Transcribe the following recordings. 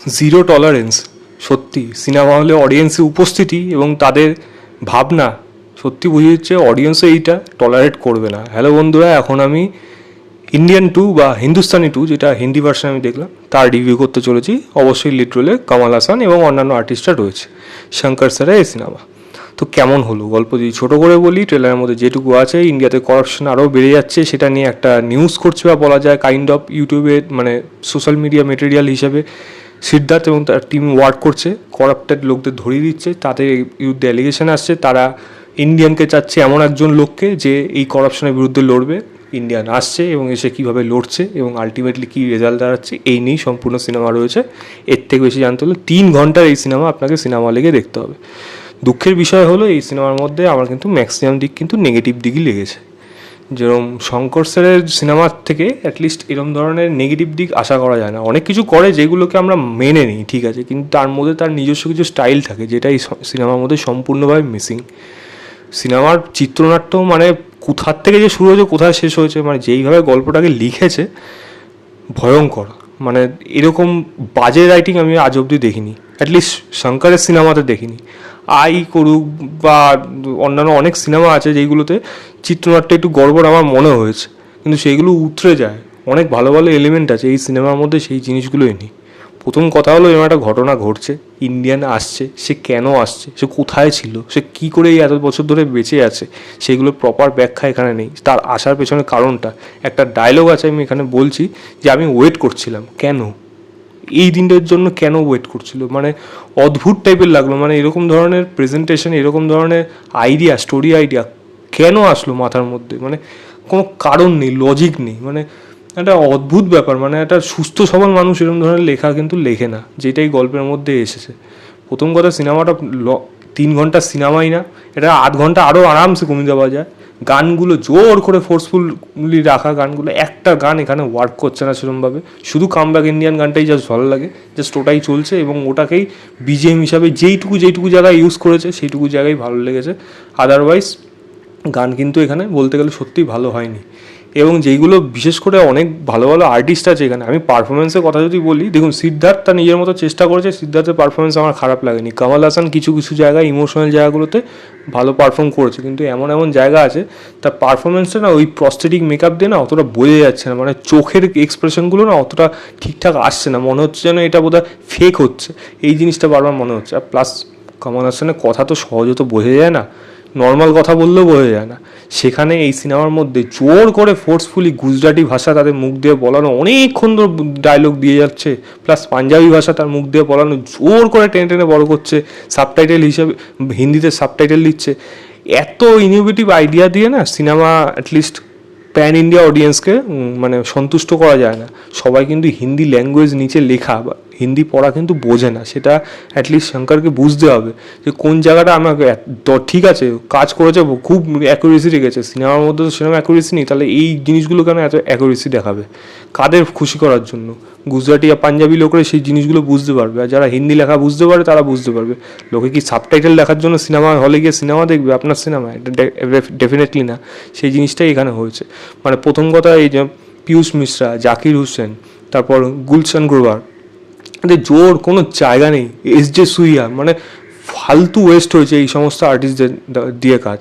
Zero tolerance. সত্যি cinema হলে অডিয়েন্সের উপস্থিতি এবং তাদের ভাবনা সত্যি বুঝিয়ে দিচ্ছে অডিয়েন্সও এইটা টলারেট করবে না। হ্যালো বন্ধুরা, এখন আমি ইন্ডিয়ান 2 বা হিন্দুস্তানি 2, যেটা হিন্দি ভার্সন আমি দেখলাম, তার রিভিউ করতে চলেছি। অবশ্যই লিড রোলে কামাল হাসান এবং অন্যান্য আর্টিস্টরা রয়েছে। শঙ্কর স্যারের এই সিনেমা তো কেমন হলো, গল্প যদি ছোটো করে বলি, ট্রেলারের মধ্যে যেটুকু আছে, ইন্ডিয়াতে করাপশন আরও বেড়ে যাচ্ছে সেটা নিয়ে একটা নিউজ করছে বা বলা যায় কাইন্ড অফ ইউটিউবে মানে সোশ্যাল মিডিয়া মেটেরিয়াল হিসেবে সিদ্ধার্থ এবং তার টিম ওয়ার্ক করছে, করাপ্টেড লোকদের ধরিয়ে দিচ্ছে, তাদের বিরুদ্ধে অ্যালিগেশন আসছে, তারা ইন্ডিয়ানকে চাচ্ছে এমন একজন লোককে যে এই করাপশনের বিরুদ্ধে লড়বে। ইন্ডিয়ান আসছে এবং এসে কীভাবে লড়ছে এবং আলটিমেটলি কী রেজাল্ট দাঁড়াচ্ছে এই নিয়েই সম্পূর্ণ সিনেমা রয়েছে। এর থেকে বেশি জানতে হলে 3 ঘন্টার এই সিনেমা আপনাকে সিনেমা লেগে দেখতে হবে। দুঃখের বিষয় হলো এই সিনেমার মধ্যে আমার কিন্তু ম্যাক্সিমাম দিক কিন্তু নেগেটিভ দিকই লেগেছে। যেরকম শঙ্কর স্যারের সিনেমার থেকে অ্যাটলিস্ট এরকম ধরনের নেগেটিভ দিক আশা করা যায় না। অনেক কিছু করে যেগুলোকে আমরা মেনে নিই, ঠিক আছে, কিন্তু তার মধ্যে তার নিজস্ব কিছু স্টাইল থাকে যেটা এই সিনেমার মধ্যে সম্পূর্ণভাবে মিসিং। সিনেমার চিত্রনাট্য মানে কোথার থেকে যে শুরু হয়েছে কোথায় শেষ হয়েছে, মানে যেইভাবে গল্পটাকে লিখেছে ভয়ঙ্কর। মানে এরকম বাজে রাইটিং আমি আজ অবধি দেখিনি, অ্যাটলিস্ট শঙ্করের সিনেমাতে দেখিনি। আই করুক বা অন্যান্য অনেক সিনেমা আছে যেইগুলোতে চিত্রনাট্য একটু গড়বড় আমার মনে হয়েছে, কিন্তু সেইগুলো উতরে যায়। অনেক ভালো ভালো এলিমেন্ট আছে এই সিনেমার মধ্যে, সেই জিনিসগুলোই নেই। প্রথম কথা হলো এরকম একটা ঘটনা ঘটছে, ইন্ডিয়ান আসছে, সে কেন আসছে, সে কোথায় ছিল, সে কী করে এই এত বছর ধরে বেঁচে আছে, সেগুলোর প্রপার ব্যাখ্যা এখানে নেই। তার আসার পেছনে কারণটা একটা ডায়লগ আছে, আমি এখানে বলছি যে আমি ওয়েট করছিলাম। কেন এই দিনটার জন্য কেন ওয়েট করছিল, মানে অদ্ভুত টাইপের লাগলো। মানে এরকম ধরনের প্রেজেন্টেশন, এরকম ধরনের আইডিয়া, স্টোরি আইডিয়া কেন আসলো মাথার মধ্যে, মানে কোনো কারণ নেই, লজিক নেই। মানে একটা অদ্ভুত ব্যাপার। মানে একটা সুস্থ সবল মানুষ এরকম ধরনের লেখা কিন্তু লেখে না, যেটাই গল্পের মধ্যে এসেছে। প্রথম কথা, সিনেমাটা 3 ঘন্টার সিনেমাই না, এটা 8 ঘন্টা আরও আরামসে কমিয়ে দেওয়া যায়। গানগুলো জোর করে ফোর্সফুলি রাখা, গানগুলো একটা গান এখানে ওয়ার্ক করছে না সেরকমভাবে। শুধু কামব্যাক ইন্ডিয়ান গানটাই জাস্ট ভালো লাগে, জাস্ট ওটাই চলছে এবং ওটাকেই বিজিএম হিসাবে যেইটুকু জায়গায় ইউজ করেছে সেইটুকু জায়গায় ভালো লেগেছে। আদারওয়াইজ গান কিন্তু এখানে বলতে গেলে সত্যিই ভালো হয়নি। এবং যেইগুলো বিশেষ করে অনেক ভালো ভালো আর্টিস্ট আছে এখানে, আমি পারফরমেন্সের কথা যদি বলি, দেখুন সিদ্ধার্থ তার নিজের মতো চেষ্টা করেছে, সিদ্ধার্থের পারফরমেন্স আমার খারাপ লাগেনি। কামাল হাসান কিছু কিছু জায়গায় ইমোশনাল জায়গাগুলোতে ভালো পারফর্ম করেছে, কিন্তু এমন এমন জায়গা আছে তার পারফরমেন্সটা না ওই প্রস্থেটিক মেকআপ দিয়ে না অতটা বোঝা যাচ্ছে না। মানে চোখের এক্সপ্রেশনগুলো না অতটা ঠিকঠাক আসছে না, মনে হচ্ছে যেন এটা বোধহয় ফেক হচ্ছে, এই জিনিসটা বারবার মনে হচ্ছে। আর প্লাস কামাল হাসানের কথা তো সহজে তো বোঝা যায় না, নর্মাল কথা বললেও বোঝা যায় না। সেখানে এই সিনেমার মধ্যে জোর করে ফোর্সফুলি গুজরাটি ভাষা তাদের মুখ দিয়ে বলানো, অনেকক্ষণ ধরে ডায়লগ দিয়ে যাচ্ছে, প্লাস পাঞ্জাবি ভাষা তার মুখ দিয়ে বলানো, জোর করে টেনে টেনে বড় করছে, সাবটাইটেল হিসেবে হিন্দিতে সাবটাইটেল দিচ্ছে। এত ইনোভেটিভ আইডিয়া দিয়ে না সিনেমা অ্যাটলিস্ট প্যান ইন্ডিয়া অডিয়েন্সকে মানে সন্তুষ্ট করা যায় না। সবাই কিন্তু হিন্দি ল্যাঙ্গুয়েজ নিচে লেখা বা হিন্দি পড়া কিন্তু বোঝে না, সেটা অ্যাটলিস্ট শঙ্করকে বুঝতে হবে যে কোন জায়গাটা আমাকে ঠিক আছে কাজ করেছে, খুব অ্যাকুরেসি রেখেছে। সিনেমার মধ্যে তো সিনেমা অ্যাকুরেসি নেই, তাহলে এই জিনিসগুলো কেন এত অ্যাকুরেসি দেখাবে, কাদের খুশি করার জন্য? গুজরাটি আর পাঞ্জাবি লোকরা সেই জিনিসগুলো বুঝতে পারবে, আর যারা হিন্দি লেখা বুঝতে পারে তারা বুঝতে পারবে। লোকে কি সাবটাইটেল দেখার জন্য সিনেমা হলে গিয়ে সিনেমা দেখবে আপনার সিনেমা? এটা ডেফিনেটলি না। সেই জিনিসটাই এখানে হয়েছে। মানে প্রথম কথা, এই যে পীয়ূষ মিশ্রা, জাকির হুসেন, তারপর গুলশান গ্রোভার, এদের জোর কোনো জায়গা নেই। এস সুইয়া, মানে ফালতু ওয়েস্ট হয়েছে এই সমস্ত আর্টিস্টদের দিয়ে কাজ।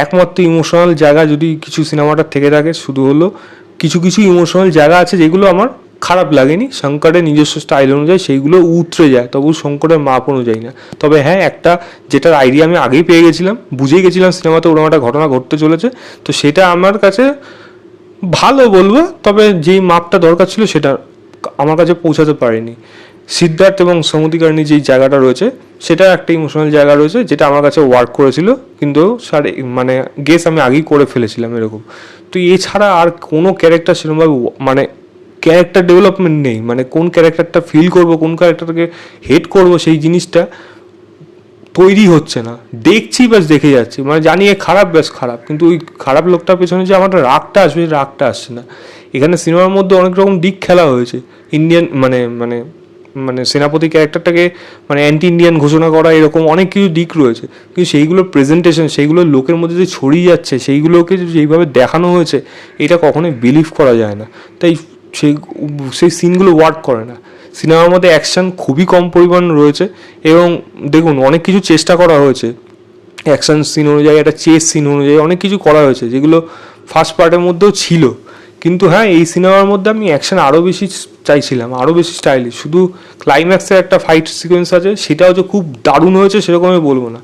একমাত্র ইমোশনাল জায়গা যদি কিছু সিনেমাটার থেকে থাকে, শুধু হলো কিছু কিছু ইমোশনাল জায়গা আছে যেগুলো আমার খারাপ লাগেনি, শঙ্করের নিজস্ব স্টাইল অনুযায়ী সেইগুলো উতরে যায়, তবু শঙ্করের মাপ অনুযায়ী না। তবে হ্যাঁ, একটা যেটার আইডিয়া আমি আগেই পেয়ে গেছিলাম, বুঝেই গেছিলাম সিনেমাতে ওরকম একটা ঘটনা ঘটতে চলেছে, তো সেটা আমার কাছে ভালো বলবো, তবে যেই মাপটা দরকার ছিল সেটা আমার কাছে পৌঁছাতে পারেনি। সিদ্ধার্থ এবং সমুদ্রিকারণী যেই জায়গাটা রয়েছে সেটা একটা ইমোশনাল জায়গা রয়েছে যেটা আমার কাছে ওয়ার্ক করেছিল, কিন্তু মানে গেস আমি আগেই করে ফেলেছিলাম এরকম। তো এছাড়া আর কোনো ক্যারেক্টার সেরকমভাবে মানে ক্যারেক্টার ডেভেলপমেন্ট নেই। মানে কোন ক্যারেক্টারটা ফিল করবো, কোন ক্যারেক্টারকে হেট করবো, সেই জিনিসটা তৈরি হচ্ছে না। দেখছি ব্যাস দেখে যাচ্ছি, মানে জানি এ খারাপ, ব্যাস খারাপ, কিন্তু ওই খারাপ লোকটার পেছনে যে আমার রাগটা আসবে, রাগটা আসছে না। এখানে সিনেমার মধ্যে অনেক রকম দিক খেলা হয়েছে। ইন্ডিয়ান মানে মানে মানে সেনাপতি ক্যারেক্টারটাকে মানে অ্যান্টি ইন্ডিয়ান ঘোষণা করা, এরকম অনেক কিছু দিক রয়েছে, কিন্তু সেইগুলোর প্রেজেন্টেশন, সেইগুলো লোকের মধ্যে যে ছড়িয়ে যাচ্ছে, সেইগুলোকে যেইভাবে দেখানো হয়েছে, এটা কখনোই বিলিভ করা যায় না। তাই সেই সিনগুলো ওয়ার্ক করে না। সিনেমার মধ্যে অ্যাকশন খুবই কম পরিমাণ রয়েছে, এবং দেখুন অনেক কিছু চেষ্টা করা হয়েছে অ্যাকশন সিন অনুযায়ী, একটা চেস সিন অনুযায়ী অনেক কিছু করা হয়েছে যেগুলো ফার্স্ট পার্টের মধ্যেও ছিল। কিন্তু হ্যাঁ, এই সিনেমার মধ্যে আমি অ্যাকশন আরও বেশি চাইছিলাম, আরও বেশি স্টাইলিশ। শুধু ক্লাইম্যাক্সের একটা ফাইট সিকোয়েন্স আছে, সেটাও যে খুব দারুণ হয়েছে সেরকম আমি বলবো না,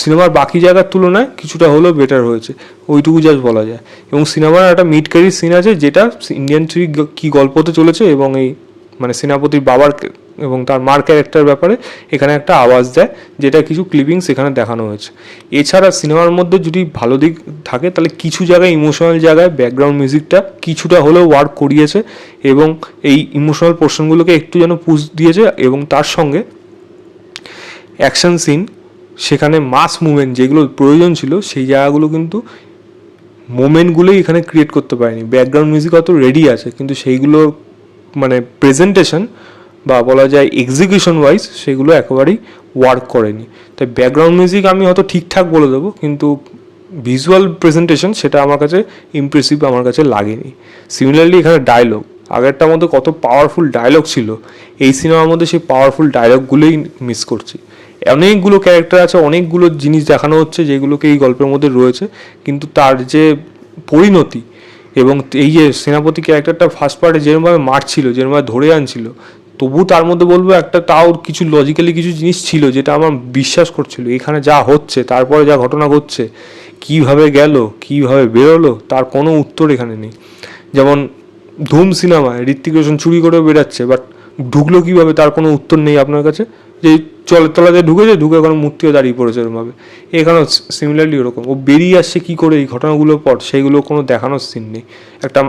সিনেমার বাকি জায়গার তুলনায় কিছুটা হলেও বেটার হয়েছে, ওইটুকু জাস্ট বলা যায়। এবং সিনেমার একটা মিড ক্যারির সিন আছে যেটা ইন্ডিয়ান থ্রি কী গল্প হতে চলেছে এবং এই মানে সেনাপতির বাবার এবং তার মার ক্যারেক্টার ব্যাপারে এখানে একটা আওয়াজ দেয়, যেটা কিছু ক্লিপিংস এখানে দেখানো হয়েছে। এছাড়া সিনেমার মধ্যে যদি ভালো দিক থাকে তাহলে কিছু জায়গায় ইমোশনাল জায়গায় ব্যাকগ্রাউন্ড মিউজিকটা কিছুটা হলেও ওয়ার্ক করিয়েছে এবং এই ইমোশনাল পোর্শনগুলোকে একটু যেন পুশ দিয়েছে। এবং তার সঙ্গে অ্যাকশন সিন, সেখানে মাস মুভমেন্ট যেগুলো প্রয়োজন ছিল সেই জায়গাগুলো কিন্তু মোমেন্টগুলোই এখানে ক্রিয়েট করতে পারেনি। ব্যাকগ্রাউন্ড মিউজিক হয়তো রেডি আছে, কিন্তু সেইগুলো মানে প্রেজেন্টেশন বা বলা যায় এক্সিকিউশন ওয়াইজ সেগুলো একেবারেই ওয়ার্ক করেনি। তাই ব্যাকগ্রাউন্ড মিউজিক আমি হয়তো ঠিকঠাক বলে দেবো, কিন্তু ভিজুয়াল প্রেজেন্টেশন সেটা আমার কাছে ইমপ্রেসিভ আমার কাছে লাগেনি। সিমিলারলি এখানে ডায়লগ, আগেরটার মধ্যে কত পাওয়ারফুল ডায়লগ ছিল, এই সিনেমার মধ্যে সেই পাওয়ারফুল ডায়লগগুলোই মিস করছি। অনেকগুলো ক্যারেক্টার আছে, অনেকগুলো জিনিস দেখানো হচ্ছে যেগুলোকে এই গল্পের মধ্যে রয়েছে, কিন্তু তার যে পরিণতি এবং এই যে সেনাপতি ক্যারেক্টারটা ফার্স্ট পার্টে যেরকমভাবে মারছিল, যেরকমভাবে ধরে আনছিল, তবু তার মধ্যে বলবো একটা তাও কিছু লজিক্যালি কিছু জিনিস ছিল যেটা আমার বিশ্বাস করছিল এখানে যা হচ্ছে, তারপরে যা ঘটনা ঘটছে, কীভাবে গেল কীভাবে বেরোলো তার কোনো উত্তর এখানে নেই। যেমন ধুম সিনেমায় ঋত্বিক রোশন চুরি করে বেরাচ্ছে, বাট ঢুকলো কীভাবে তার কোনো উত্তর নেই আপনার কাছে, যে জলের তলাতে ঢুকেছে, ঢুকে ওখানে মূর্তিও দাঁড়িয়ে পড়েছে এরকমভাবে। এখানেও সিমিলারলি ওরকম, ও বেরিয়ে আসছে কী করে এই ঘটনাগুলোর পর, সেইগুলো কোনো দেখানোর সিন নেই। একটা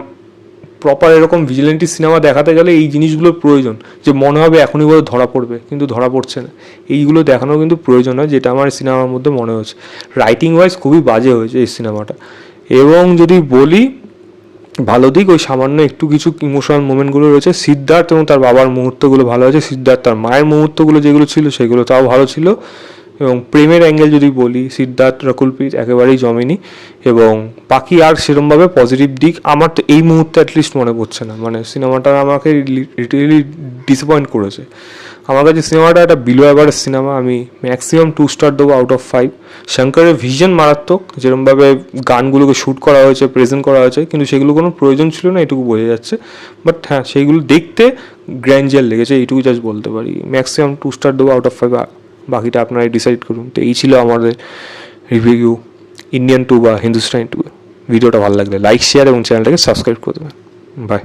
প্রপার এরকম ভিজিলেন্টি সিনেমা দেখাতে গেলে এই জিনিসগুলোর প্রয়োজন, যে মনে হবে এখনই বোধহয় ধরা পড়বে, কিন্তু ধরা পড়ছে না। এইগুলো দেখানো কিন্তু প্রয়োজন হয়, যেটা আমার সিনেমার মধ্যে মনে হচ্ছে। রাইটিং ওয়াইজ খুবই বাজে হয়েছে এই সিনেমাটা। এবং যদি বলি ভালো দিক, ওই সামান্য একটু কিছু ইমোশনাল মোমেন্টগুলো রয়েছে, সিদ্ধার্থ এবং তার বাবার মুহূর্তগুলো ভালো হয়েছে, সিদ্ধার্থ তার মায়ের মুহূর্তগুলো যেগুলো ছিল সেগুলো তাও ভালো ছিল। এবং প্রেমের অ্যাঙ্গেল যদি বলি, সিদ্ধার্থ রকুলপ্রীত একেবারেই জমেনি। এবং বাকি আর সেরমভাবে পজিটিভ দিক আমার তো এই মুহূর্তে অ্যাটলিস্ট মনে পড়ছে না। মানে সিনেমাটা আমাকে লিটারেলি ডিসঅ্যাপয়েন্ট করেছে। আমার কাছে সিনেমাটা একটা বিলো অ্যাভারেজ সিনেমা, আমি ম্যাক্সিমাম 2 স্টার দেবো আউট অফ 5। শঙ্করের ভিশন মারাত্মক, যেরকমভাবে গানগুলোকে শ্যুট করা হয়েছে, প্রেজেন্ট করা হয়েছে, কিন্তু সেগুলো কোনো প্রয়োজন ছিল না এটুকু বোঝা যাচ্ছে। বাট হ্যাঁ, সেইগুলো দেখতে গ্র্যান্ডিয়ার লেগেছে, এইটুকু জাস্ট বলতে পারি। ম্যাক্সিমাম 2 স্টার দেবো আউট অফ 5, বাকিটা আপনারাই ডিসাইড করুন। তো এই ছিল আমাদের রিভিউ ইন্ডিয়ান 2 বা হিন্দুস্তানি 2। ভিডিওটা ভালো লাগলে লাইক, শেয়ার এবং চ্যানেলটাকে সাবস্ক্রাইব করে দেবেন। বাই।